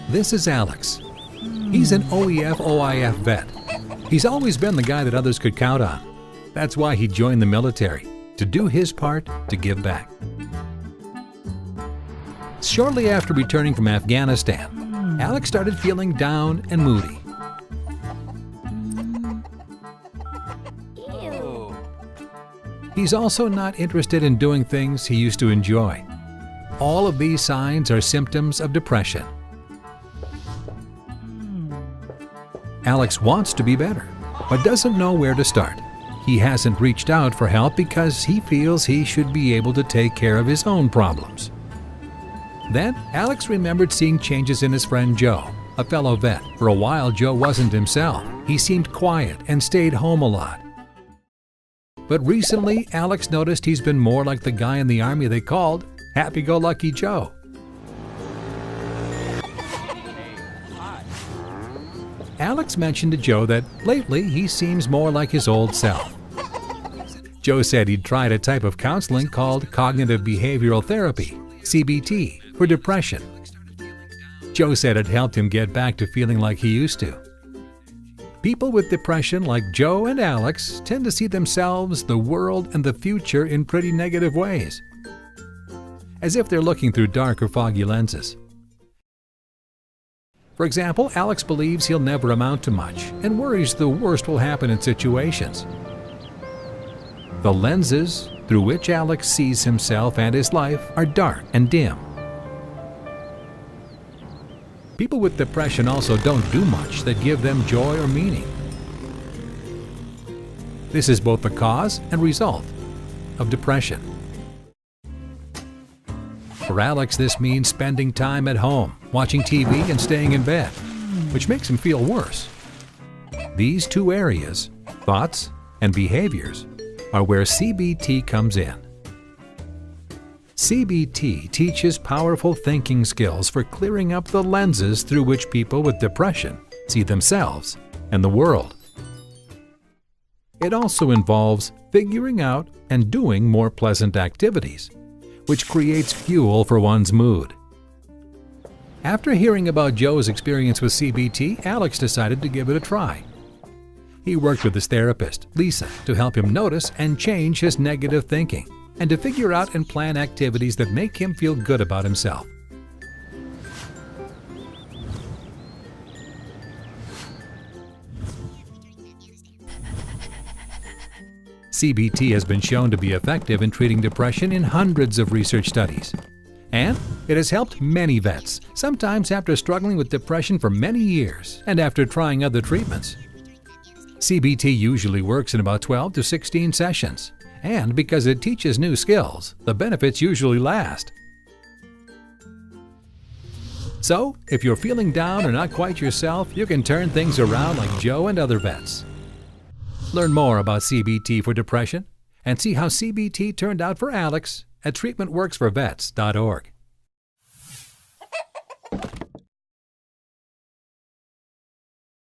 This is Alex. He's an OEF-OIF vet. He's always been the guy that others could count on. That's why he joined the military, to do his part to give back. Shortly after returning from Afghanistan, Alex started feeling down and moody. He's also not interested in doing things he used to enjoy. All of these signs are symptoms of depression. Alex wants to be better, but doesn't know where to start. He hasn't reached out for help because he feels he should be able to take care of his own problems. Then, Alex remembered seeing changes in his friend Joe, a fellow vet. For a while, Joe wasn't himself. He seemed quiet and stayed home a lot. But recently, Alex noticed he's been more like the guy in the Army they called Happy-Go-Lucky Joe. Alex mentioned to Joe that lately he seems more like his old self. Joe said he'd tried a type of counseling called cognitive behavioral therapy, CBT, for depression. Joe said it helped him get back to feeling like he used to. People with depression like Joe and Alex tend to see themselves, the world, and the future in pretty negative ways, as if they're looking through dark or foggy lenses. For example, Alex believes he'll never amount to much and worries the worst will happen in situations. The lenses through which Alex sees himself and his life are dark and dim. People with depression also don't do much that give them joy or meaning. This is both the cause and result of depression. For Alex, this means spending time at home, watching TV and staying in bed, which makes him feel worse. These two areas, thoughts and behaviors, are where CBT comes in. CBT teaches powerful thinking skills for clearing up the lenses through which people with depression see themselves and the world. It also involves figuring out and doing more pleasant activities, which creates fuel for one's mood. After hearing about Joe's experience with CBT, Alex decided to give it a try. He worked with his therapist, Lisa, to help him notice and change his negative thinking, and to figure out and plan activities that make him feel good about himself. CBT has been shown to be effective in treating depression in hundreds of research studies. And it has helped many vets, sometimes after struggling with depression for many years and after trying other treatments. CBT usually works in about 12 to 16 sessions. And because it teaches new skills, the benefits usually last. So, if you're feeling down or not quite yourself, you can turn things around like Joe and other vets. Learn more about CBT for depression and see how CBT turned out for Alex at treatmentworksforvets.org.